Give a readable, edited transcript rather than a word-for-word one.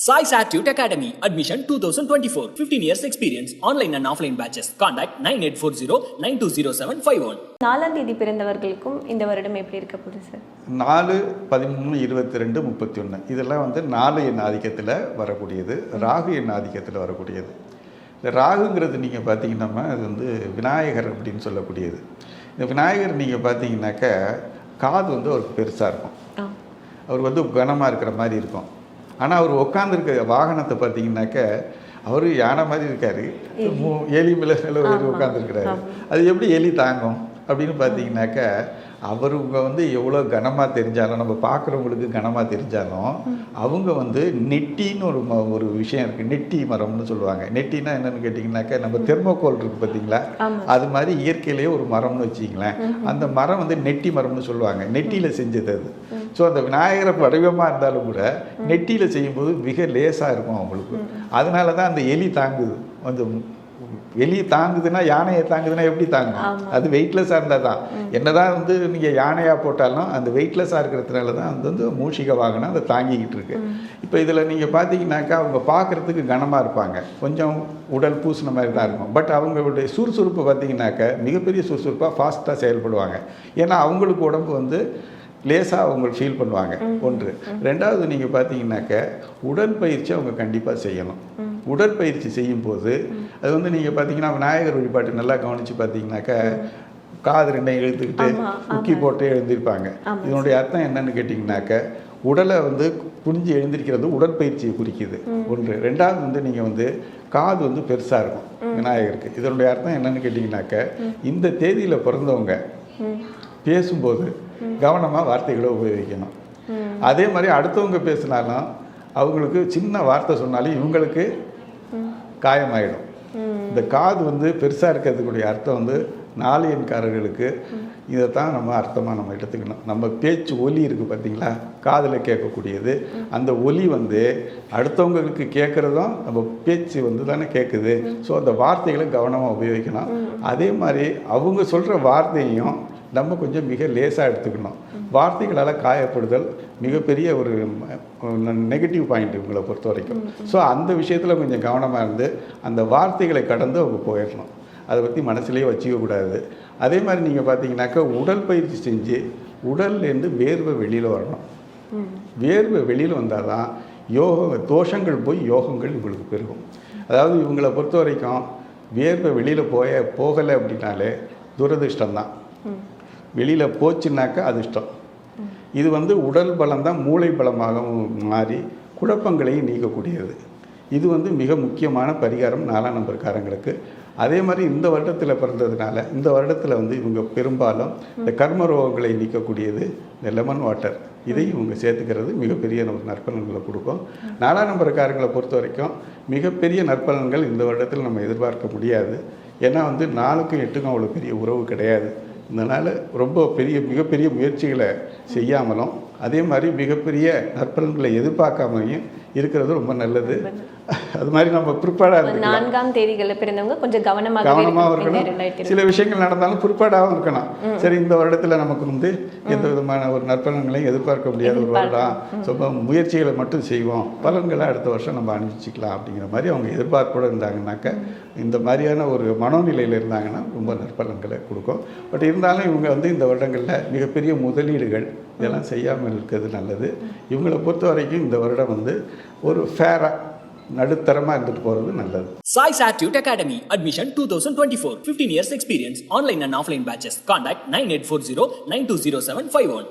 Sai Satute Academy. Admission 2024. 15 years experience. Online and offline batches. Contact 9840-920751. 4ஆம் தேதி பிறந்தவர்களுக்கும் இந்த வருடம் எப்படி இருக்க போகுது சார்? 4, 13, 22, 31 இதெல்லாம் வந்து 4 எண் ஆதிக்கத்தில் வரக்கூடியது, ராகு எண் ஆதிக்கத்தில் வரக்கூடியது. இந்த ராகுங்கிறது நீங்கள் பார்த்தீங்கன்னா அது வந்து விநாயகர் அப்படின்னு சொல்லக்கூடியது. இந்த விநாயகர் நீங்கள் பார்த்தீங்கன்னாக்க காது வந்து அவருக்கு பெருசாக இருக்கும், அவர் வந்து கனமாக இருக்கிற மாதிரி இருக்கும். ஆனால் அவர் உட்காந்துருக்க வாகனத்தை பார்த்தீங்கன்னாக்க அவர் யானை மாதிரி இருக்கார், எலி மேலே உட்காந்துருக்கிறாரு. அது எப்படி எலி தாங்கும் அப்படின்னு பார்த்தீங்கன்னாக்க அவருங்க வந்து எவ்வளோ கனமாக தெரிஞ்சாலும், நம்ம பார்க்குறவங்களுக்கு கனமாக தெரிஞ்சாலும் அவங்க வந்து நெட்டின்னு ஒரு விஷயம் இருக்குது, நெட்டி மரம்னு சொல்லுவாங்க. நெட்டினா என்னென்னு கேட்டிங்கனாக்கா நம்ம தெர்மோகோல் இருக்குது பார்த்தீங்களா, அது மாதிரி இயற்கையிலேயே ஒரு மரம்னு வச்சிங்களேன். அந்த மரம் வந்து நெட்டி மரம்னு சொல்லுவாங்க, நெட்டியில் செஞ்சது அது. ஸோ அந்த விநாயகரை வடிவமாக இருந்தாலும் கூட நெட்டியில் செய்யும்போது மிக லேசாக இருக்கும் அவங்களுக்கு. அதனால தான் அந்த எலி தாங்குது. அந்த எலி தாங்குதுன்னா யானையை தாங்குதுன்னா எப்படி தாங்கும்? அது வெயிட்லெஸ்ஸாக இருந்தால் தான். என்னதான் வந்து நீங்கள் யானையாக போட்டாலும் அந்த வெயிட்லெஸ்ஸாக இருக்கிறதுனால தான் அது வந்து மூஷிக வாகனம் அதை தாங்கிக்கிட்டு இருக்கு. இப்போ இதில் நீங்கள் பார்த்தீங்கன்னாக்கா அவங்க பார்க்குறதுக்கு கனமாக இருப்பாங்க, கொஞ்சம் உடல் பூசின மாதிரி தான் இருக்கும். பட் அவங்களுடைய சுறுசுறுப்பு பார்த்தீங்கன்னாக்க மிகப்பெரிய சுறுசுறுப்பாக ஃபாஸ்ட்டாக செயல்படுவாங்க. ஏன்னா அவங்களுக்கு உடம்பு வந்து லேசாக அவங்க ஃபீல் பண்ணுவாங்க. ஒன்று. ரெண்டாவது நீங்கள் பார்த்தீங்கன்னாக்க உடற்பயிற்சி அவங்க கண்டிப்பாக செய்யணும். உடற்பயிற்சி செய்யும்போது அது வந்து நீங்கள் பார்த்தீங்கன்னா விநாயகர் வழிபாட்டு நல்லா கவனித்து பார்த்தீங்கன்னாக்கா காது ரெண்டையும் இழுத்துக்கிட்டு முக்கி போட்டு எழுந்திருப்பாங்க. இதனுடைய அர்த்தம் என்னன்னு கேட்டிங்கனாக்க உடலை வந்து குனிஞ்சு எழுந்திருக்கிறது உடற்பயிற்சியை குறிக்குது. ஒன்று. ரெண்டாவது வந்து நீங்கள் வந்து காது வந்து பெருசாக இருக்கும் விநாயகருக்கு. இதனுடைய அர்த்தம் என்னன்னு கேட்டிங்கனாக்க இந்த தேதியில் பிறந்தவங்க பேசும்போது கவனமாக வார்த்தைகளை உபயோகிக்கணும். அதே மாதிரி அடுத்தவங்க பேசினாலும் அவங்களுக்கு சின்ன வார்த்தை சொன்னாலும் இவங்களுக்கு காயமாயிடும். இந்த காது வந்து பெருசாக இருக்கிறதுக்குடைய அர்த்தம் வந்து 4 எண்காரர்களுக்கு இதைத்தான் நம்ம அர்த்தமாக நம்ம எடுத்துக்கணும். நம்ம பேச்சு ஒலி இருக்குது பார்த்தீங்களா, காதில் கேட்கக்கூடியது. அந்த ஒலி வந்து அடுத்தவங்களுக்கு கேட்குறதும் நம்ம பேச்சு வந்து தானே கேட்குது. ஸோ அந்த வார்த்தைகளை கவனமாக உபயோகிக்கணும். அதே மாதிரி அவங்க சொல்கிற வார்த்தையும் நம்ம கொஞ்சம் மிக லேசாக எடுத்துக்கணும். வார்த்தைகளால் காயப்படுதல் மிகப்பெரிய ஒரு நெகட்டிவ் பாயிண்ட் இவங்களை பொறுத்த வரைக்கும். ஸோ அந்த விஷயத்தில் கொஞ்சம் கவனமாக இருந்து அந்த வார்த்தைகளை கடந்து அவங்க போயிடணும். அதை பற்றி மனசுலேயே வச்சுக்கக்கூடாது. அதே மாதிரி நீங்கள் பார்த்தீங்கன்னாக்கா உடல் பயிற்சி செஞ்சு உடல்லேருந்து வேர்வை வெளியில் வரணும். வேர்வை வெளியில் வந்தால் தான் தோஷங்கள் போய் யோகங்கள் இவங்களுக்கு பெருகும். அதாவது இவங்களை பொறுத்த வரைக்கும் வேர்வை வெளியில் போகலை அப்படின்னாலே துரதிர்ஷ்டம்தான். வெளியில் போச்சுன்னாக்கா அதிர்ஷ்டம். இது வந்து உடல் பலம் தான் மூளை பலமாக மாறி குழப்பங்களையும் நீக்கக்கூடியது. இது வந்து மிக முக்கியமான பரிகாரம் 4ஆம் நம்பர்காரங்களுக்கு. அதே மாதிரி இந்த வருடத்தில் பிறந்ததுனால இந்த வருடத்தில் வந்து இவங்க பெரும்பாலும் இந்த கர்ம ரோகங்களை நீக்கக்கூடியது இந்த லெமன் வாட்டர், இதை இவங்க சேர்த்துக்கிறது மிகப்பெரிய நற்பலன்களை கொடுக்கும். 4ஆம் நம்பர்காரங்களை பொறுத்த வரைக்கும் மிகப்பெரிய நற்பலன்கள் இந்த வருடத்தில் நம்ம எதிர்பார்க்க முடியாது. ஏன்னா வந்து 4க்கும் 8க்கும் அவ்வளோ பெரிய உறவு கிடையாது. இதனால் ரொம்ப மிகப்பெரிய முயற்சிகளை செய்யாமலும் அதே மாதிரி மிகப்பெரிய நற்பலன்களை எதிர்பார்க்காமையும் இருக்கிறது ரொம்ப நல்லது. அது மாதிரி நம்ம ப்ரிப்பேர்டாக 4ஆம் தேதிகளில் பிறந்தவங்க கொஞ்சம் கவனமாக இருக்கணும். சில விஷயங்கள் நடந்தாலும் ப்ரிப்பேர்டாகவும் இருக்கணும். சரி, இந்த வருடத்தில் நமக்கு வந்து எந்த விதமான ஒரு நற்பலன்களையும் எதிர்பார்க்க முடியாத ஒரு வருடம், ஸோ முயற்சிகளை மட்டும் செய்வோம், பலன்களை அடுத்த வருஷம் நம்ம அனுபவிச்சிக்கலாம் அப்படிங்கிற மாதிரி அவங்க எதிர்பார்ப்போடு இருந்தாங்கன்னாக்க இந்த மாதிரியான ஒரு மனோநிலையில் இருந்தாங்கன்னா ரொம்ப நற்பலன்களை கொடுக்கும். பட் இருந்தாலும் இவங்க வந்து இந்த வருடங்களில் மிகப்பெரிய முதலீடுகள் இதெல்லாம் செய்யாமல் இருக்கிறது நல்லது. இவங்களை பொறுத்த வரைக்கும் இந்த வருடம் வந்து ஒரு ஃபேராக நடுத்தரமாக இருந்துட்டு போகிறது நல்லது. Sai Satute Academy. Admission 2024. 15 years experience. Online and offline batches. Contact 9840-920751.